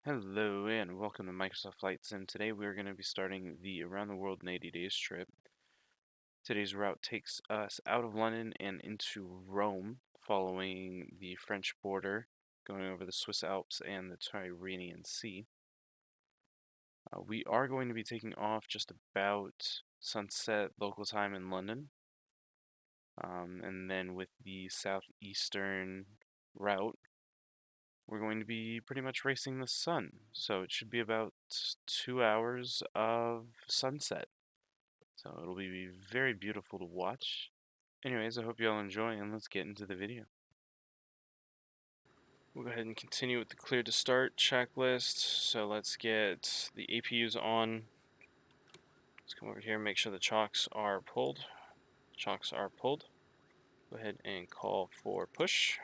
Hello and welcome to Microsoft Flight Sim. Today we're going to be starting the Around the World in 80 Days trip. Today's route takes us out of London and into Rome, following the French border, going over the Swiss Alps and the Tyrrhenian Sea. We are going to be taking off just about sunset local time in London, and then with the southeastern route we're going to be pretty much racing the sun, so it should be about 2 hours of sunset. So it'll be very beautiful to watch. Anyways, I hope you all enjoy, and let's get into the video. We'll go ahead and continue with the clear to start checklist. So let's get the APUs on. Let's come over here and make sure the chocks are pulled. Chocks are pulled. Go ahead and call for push.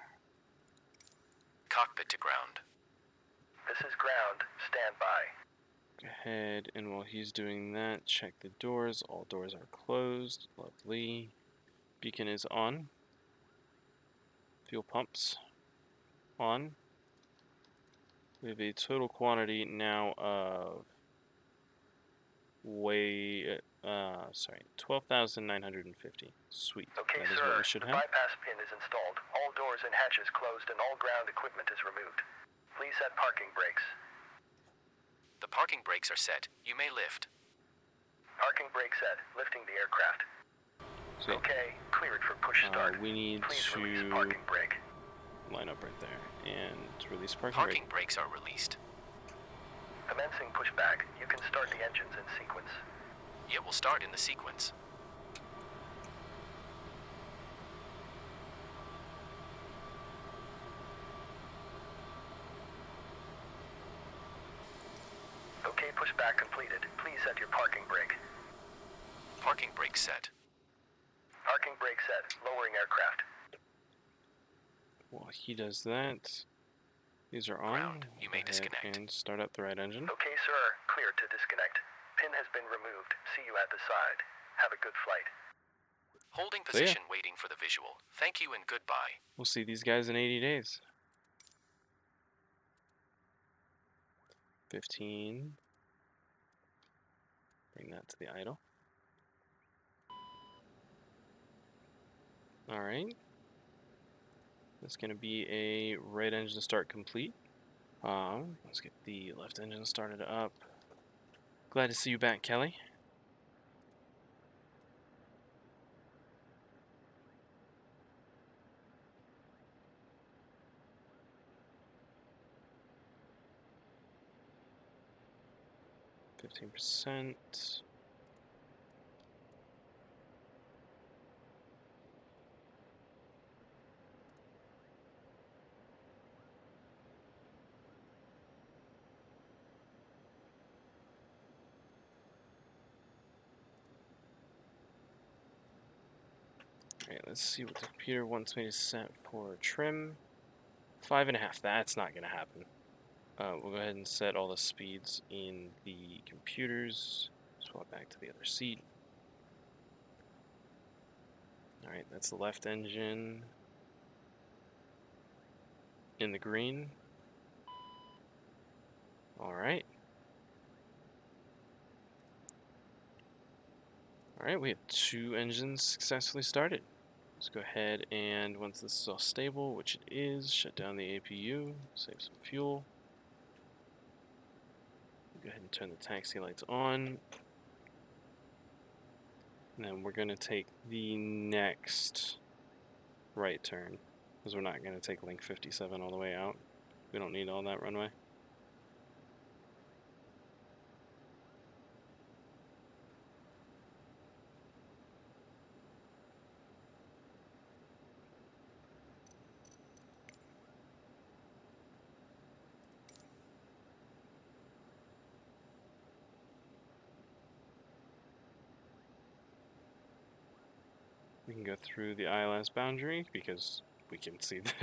Cockpit to ground. This is ground. Stand by. Go ahead and while he's doing that, check the doors. All doors are closed. Lovely. Beacon is on. Fuel pumps on. We have a total quantity now of 12,950. Sweet. Okay, that is sir. what we should the have. bypass pin is installed. All doors and hatches closed and all ground equipment is removed. Please set parking brakes. The parking brakes are set. You may lift. Parking brake set. Lifting the aircraft. So, okay, cleared for push start. We need Please to release parking brake. line up right there and release parking Parking brake. brakes are released. Commencing pushback. You can start the engines in sequence. It will start in the sequence. Okay, pushback completed. Please set your parking brake. Parking brake set. Parking brake set. Lowering aircraft. While he does that, these are on. Ground. You may disconnect. And start up the right engine. Okay, sir. Clear to disconnect. Pin has been removed. See you at the side. Have a good flight. Holding position, waiting for the visual. Thank you and goodbye. We'll see these guys in 80 days. 15. Bring that to the idle. Alright. That's going to be a right engine start complete. Let's get the left engine started up. Glad to see you back, Kelly. %. Alright, let's see what the computer wants me to set for trim. 5.5. That's not going to happen. We'll go ahead and set all the speeds in the computers. Swap back to the other seat. Alright, that's the left engine in the green. Alright. Alright, we have 2 engines successfully started. Let's go ahead and once this is all stable, which it is, shut down the APU, save some fuel. Go ahead and turn the taxi lights on. And then we're going to take the next right turn, because we're not going to take link 57 all the way out. We don't need all that runway. We can go through the ILS boundary because we can see the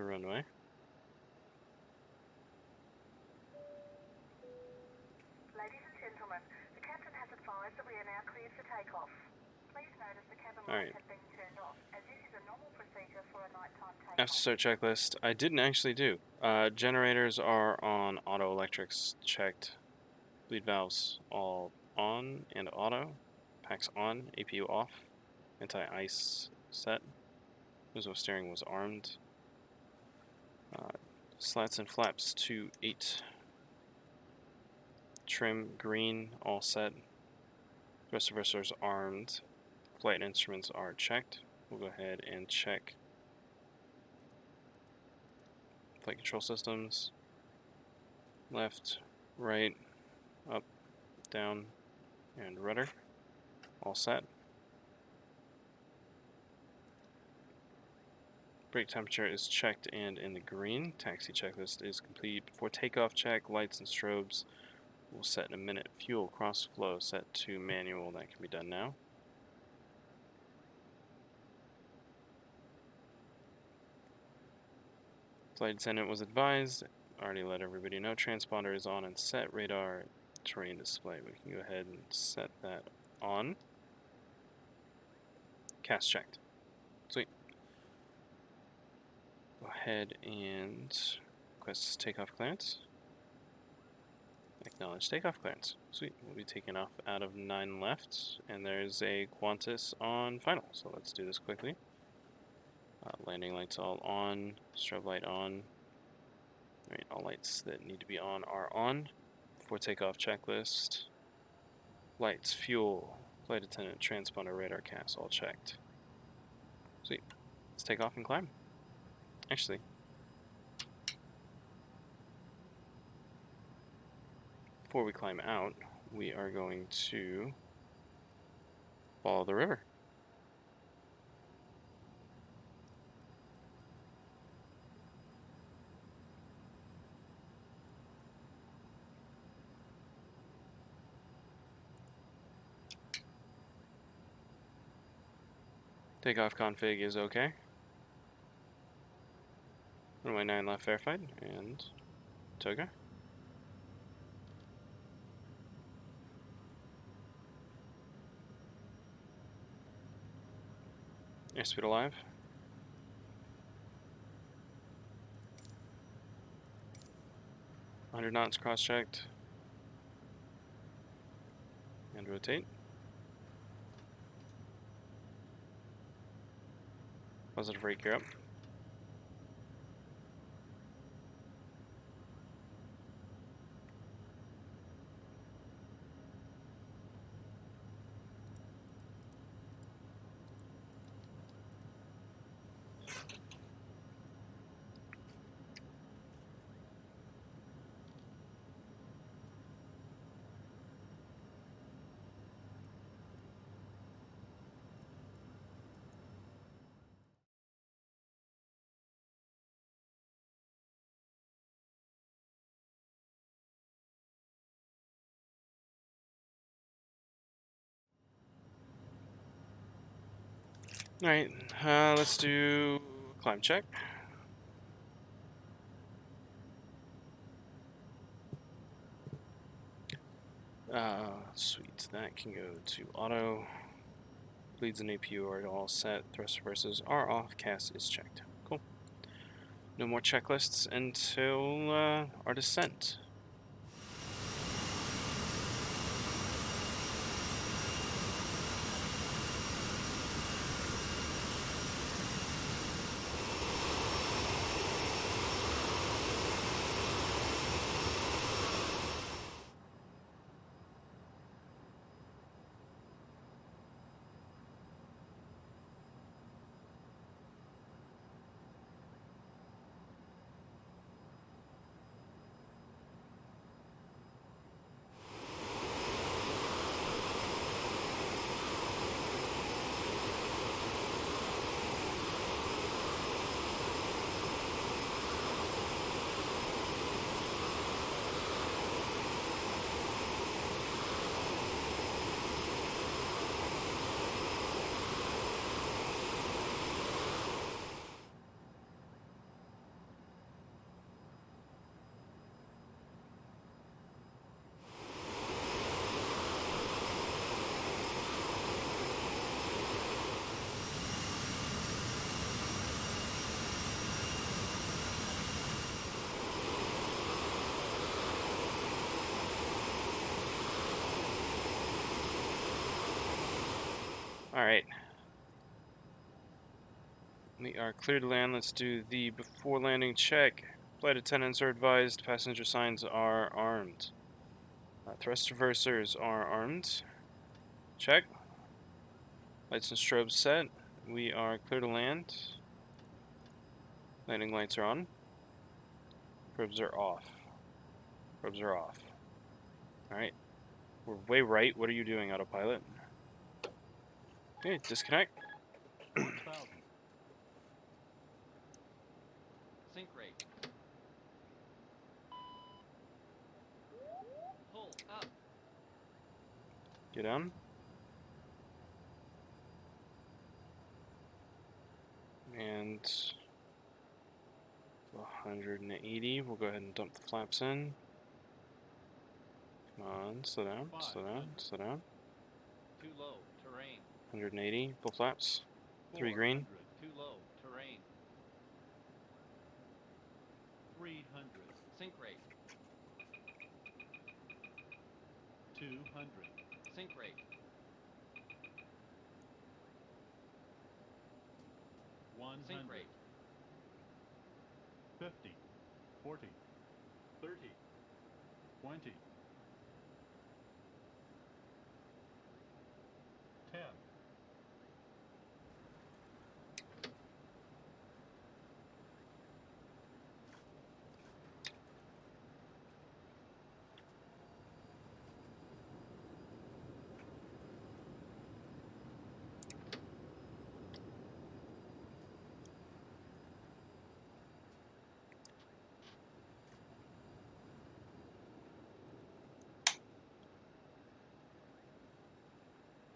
runway. Ladies and gentlemen, the captain has advised that we are now cleared for takeoff. Alright. After start checklist, I didn't actually do. Generators are on, auto electrics checked, bleed valves all on and auto, packs on, APU off, anti-ice set, Muzo steering was armed, slats and flaps to 8, trim green all set, thrust reversers armed, flight instruments are checked. We'll go ahead and check flight control systems, left, right, up, down, and rudder, all set. Brake temperature is checked and in the green. Taxi checklist is complete. Before takeoff check, lights and strobes will set in a minute. Fuel cross flow set to manual. That can be done now. Flight attendant was advised. Already let everybody know. Transponder is on and set. Radar terrain display. We can go ahead and set that on. Cast checked. Sweet. Go ahead and request takeoff clearance. Acknowledge takeoff clearance. Sweet. We'll be taking off out of 9 left, and there's a Qantas on final. So let's do this quickly. Landing lights all on. Strobe light on. Alright, all lights that need to be on are on. Before takeoff checklist. Lights, fuel, flight attendant, transponder, radar cast, all checked. Sweet. Let's take off and climb. Actually, before we climb out, we are going to follow the river. Takeoff config is okay. Runway 9 left verified, and toga. Airspeed alive. $100 knots cross-checked. And rotate. Positive rate gear up. Alright, let's do climb check. Sweet, that can go to auto. Bleeds and APU are all set. Thrust reversers are off. Cast is checked. Cool. No more checklists until our descent. Alright. We are clear to land. Let's do the before landing check. Flight attendants are advised. Passenger signs are armed. Thrust reversers are armed. Check. Lights and strobes set. We are clear to land. Landing lights are on. Probes are off. Probes are off. Alright. We're way right. What are you doing, autopilot? Okay, disconnect. 1,000. Sync rate. Pull up. Get down. And 180. We'll go ahead and dump the flaps in. Come on, slow down, slow down, slow down. Too low, terrain. 180, full flaps. 3 green. 400, too low, terrain. 300. Sync rate. 200. Sync rate. 100. Sync rate. 50. 40. 30. 20. 10.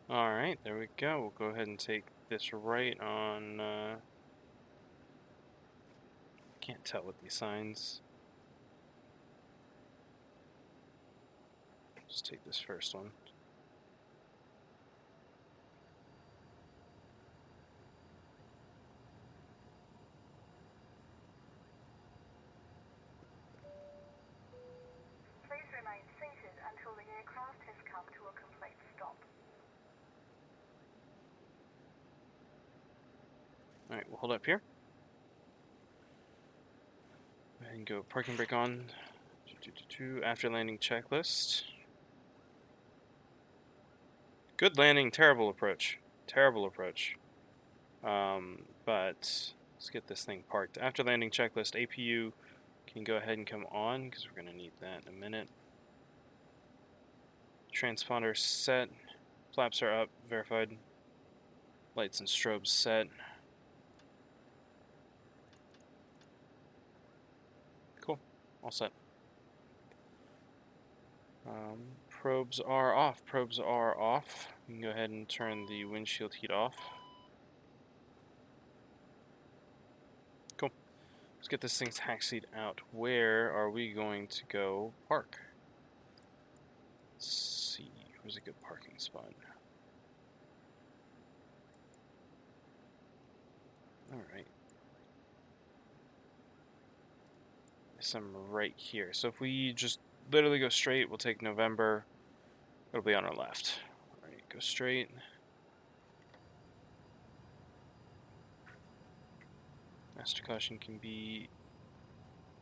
Alright, there we go. We'll go ahead and take this right on, can't tell with these signs. Just take this first one. Please remain seated until the aircraft has come to a complete stop. Alright, we'll hold up here. Go ahead and go parking brake on. After landing checklist. Good landing, terrible approach. Terrible approach. But let's get this thing parked. After landing checklist, APU can go ahead and come on because we're going to need that in a minute. Transponder set. Flaps are up, verified. Lights and strobes set. Cool, all set. Probes are off. Probes are off. You can go ahead and turn the windshield heat off. Cool. Let's get this thing taxied out. Where are we going to go park? Let's see. Where's a good parking spot? Alright. Some right here. So if we just literally go straight, we'll take November. It'll be on our left. Alright, go straight. Master caution can be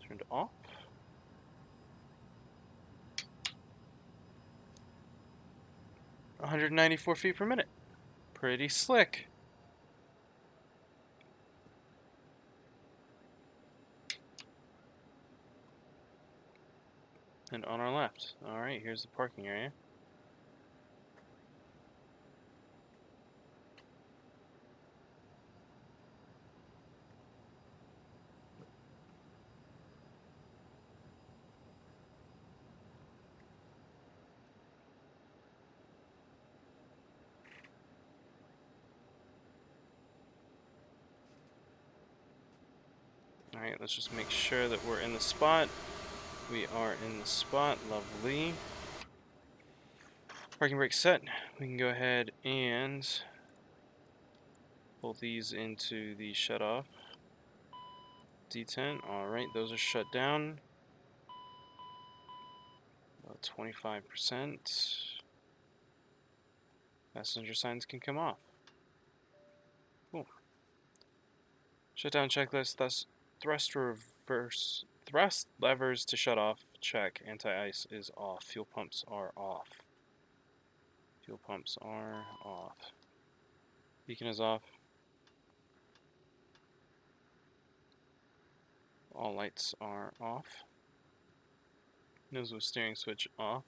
turned off. $194 feet per minute. Pretty slick. And on our left. Alright, here's the parking area. Alright, let's just make sure that we're in the spot. We are in the spot. Lovely. Parking brake set. We can go ahead and pull these into the shut off. detent. Alright, those are shut down. About 25%. Passenger signs can come off. Shutdown checklist, thrust levers to shut off, check. Anti-ice is off. Fuel pumps are off. Fuel pumps are off. Beacon is off. All lights are off. Nose with steering switch off.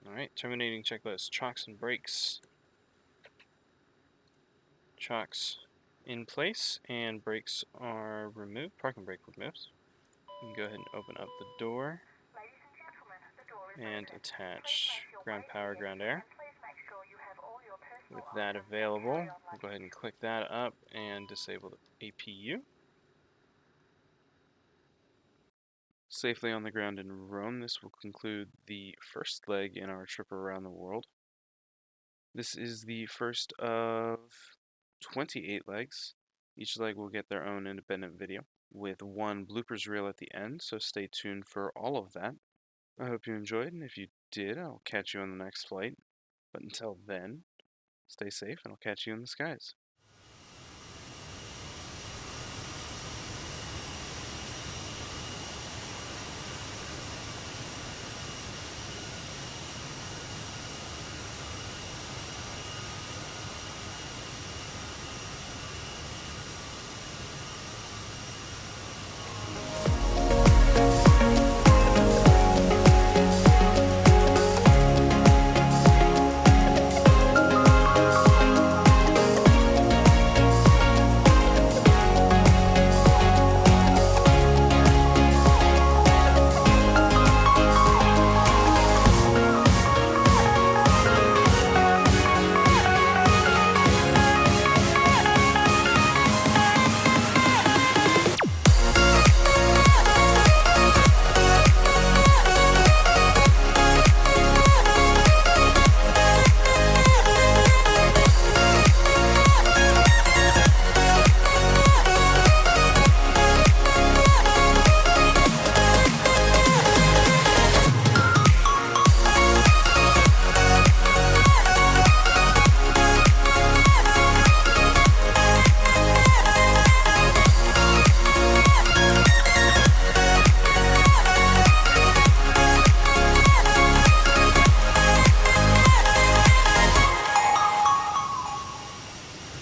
Alright, terminating checklist. Chocks and brakes. Chocks in place and brakes are removed. Parking brake removed. You can go ahead and open up the door Ladies and gentlemen, the door is and open. attach Please make your ground way power, to the ground exit air. and please make sure you have all your personal With that items and available, carry-on we'll go ahead and luggage. click that up and disable the APU. Safely on the ground in Rome, this will conclude the first leg in our trip around the world. This is the first of 28 legs. Each leg will get their own independent video with one bloopers reel at the end, so stay tuned for all of that. I hope you enjoyed, and if you did, I'll catch you on the next flight. But until then, stay safe, and I'll catch you in the skies.